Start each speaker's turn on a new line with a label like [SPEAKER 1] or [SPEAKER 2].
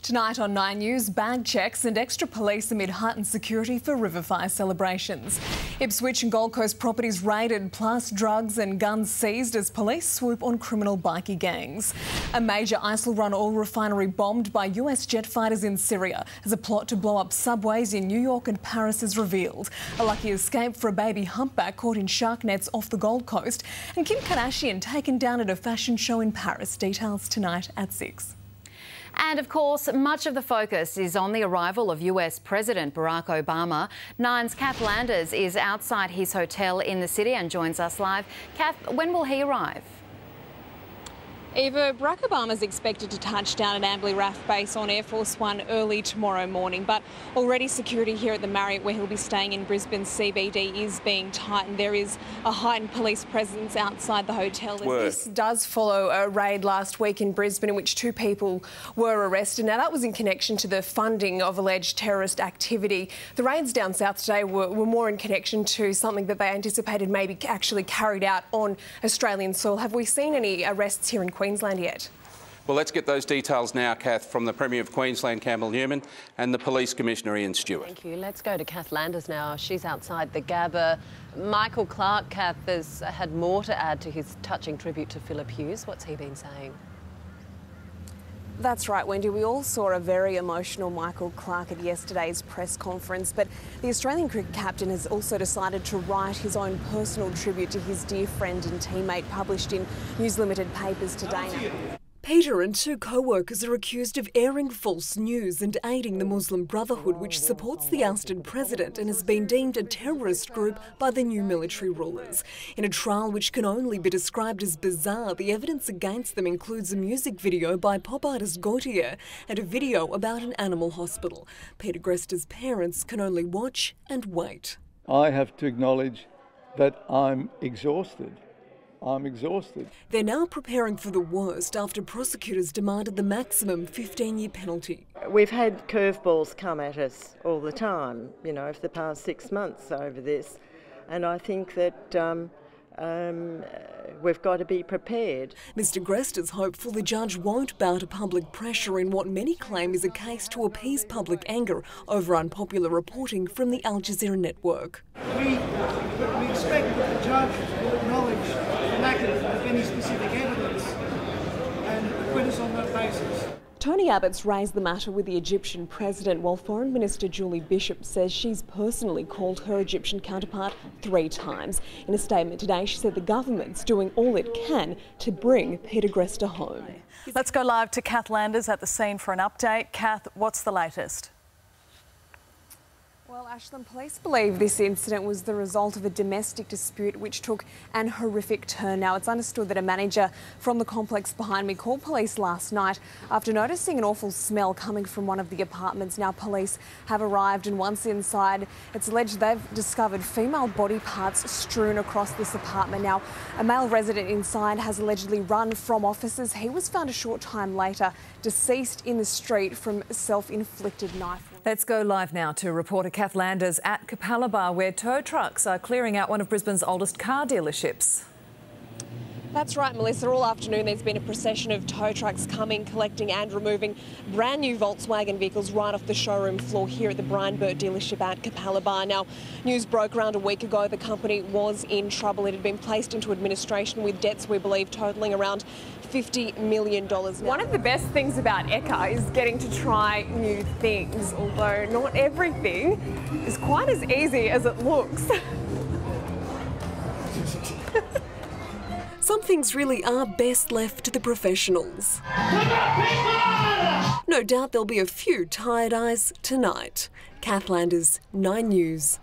[SPEAKER 1] Tonight on 9 News, bag checks and extra police amid heightened security for Riverfire celebrations. Ipswich and Gold Coast properties raided, plus drugs and guns seized as police swoop on criminal bikie gangs. A major ISIL-run oil refinery bombed by US jet fighters in Syria as a plot to blow up subways in New York and Paris is revealed. A lucky escape for a baby humpback caught in shark nets off the Gold Coast. And Kim Kardashian taken down at a fashion show in Paris. Details tonight at 6.
[SPEAKER 2] And of course, much of the focus is on the arrival of US President Barack Obama. Nine's Kath Landers is outside his hotel in the city and joins us live. Kath, when will he arrive?
[SPEAKER 1] Eva, Barack Obama is expected to touch down at Amberley RAF base on Air Force One early tomorrow morning, but already security here at the Marriott, where he'll be staying in Brisbane CBD, is being tightened. There is a heightened police presence outside the hotel. This does follow a raid last week in Brisbane in which 2 people were arrested. Now, that was in connection to the funding of alleged terrorist activity. The raids down south today were more in connection to something that they anticipated maybe actually carried out on Australian soil. Have we seen any arrests here in Queensland yet?
[SPEAKER 3] Well, let's get those details now, Kath, from the Premier of Queensland, Campbell Newman, and the Police Commissioner, Ian Stewart.
[SPEAKER 4] Thank you. Let's go to Kath Landers now. She's outside the Gabba. Michael Clark, Kath, has had more to add to his touching tribute to Phillip Hughes. What's he been saying?
[SPEAKER 1] That's right, Wendy. We all saw a very emotional Michael Clark at yesterday's press conference, but the Australian cricket captain has also decided to write his own personal tribute to his dear friend and teammate, published in News Limited papers today.
[SPEAKER 5] Peter and 2 co-workers are accused of airing false news and aiding the Muslim Brotherhood, which supports the ousted president and has been deemed a terrorist group by the new military rulers. In a trial which can only be described as bizarre, the evidence against them includes a music video by pop artist Gautier and a video about an animal hospital. Peter Gresta's parents can only watch and wait.
[SPEAKER 6] I have to acknowledge that I'm exhausted.
[SPEAKER 5] They're now preparing for the worst after prosecutors demanded the maximum 15-year penalty.
[SPEAKER 7] We've had curveballs come at us all the time, you know, for the past 6 months over this, and I think that we've got to be prepared.
[SPEAKER 5] Mr Grest is hopeful the judge won't bow to public pressure in what many claim is a case to appease public anger over unpopular reporting from the Al Jazeera network.
[SPEAKER 8] We expect that the judge will acknowledge the lack of any specific evidence and acquit us on that basis.
[SPEAKER 1] Tony Abbott's raised the matter with the Egyptian president, while Foreign Minister Julie Bishop says she's personally called her Egyptian counterpart 3 times. In a statement today, she said the government's doing all it can to bring Peter Gresta home.
[SPEAKER 9] Let's go live to Kath Landers at the scene for an update. Kath, what's the latest?
[SPEAKER 1] Well, Ashland, police believe this incident was the result of a domestic dispute which took an horrific turn. Now, it's understood that a manager from the complex behind me called police last night after noticing an awful smell coming from one of the apartments. Now, police have arrived, and once inside, it's alleged they've discovered female body parts strewn across this apartment. Now, a male resident inside has allegedly run from officers. He was found a short time later deceased in the street from self-inflicted knife wounds.
[SPEAKER 9] Let's go live now to reporter Kath Landers at Capalaba, where tow trucks are clearing out one of Brisbane's oldest car dealerships.
[SPEAKER 1] That's right, Melissa. All afternoon there's been a procession of tow trucks coming, collecting and removing brand new Volkswagen vehicles right off the showroom floor here at the Brian Burt dealership at Capalaba. Now, news broke around a week ago the company was in trouble. It had been placed into administration with debts, we believe, totalling around $50 million. Now, one of the best things about Ekka is getting to try new things, although not everything is quite as easy as it looks.
[SPEAKER 5] Some things really are best left to the professionals. No doubt there'll be a few tired eyes tonight. Kath Landers, 9 News.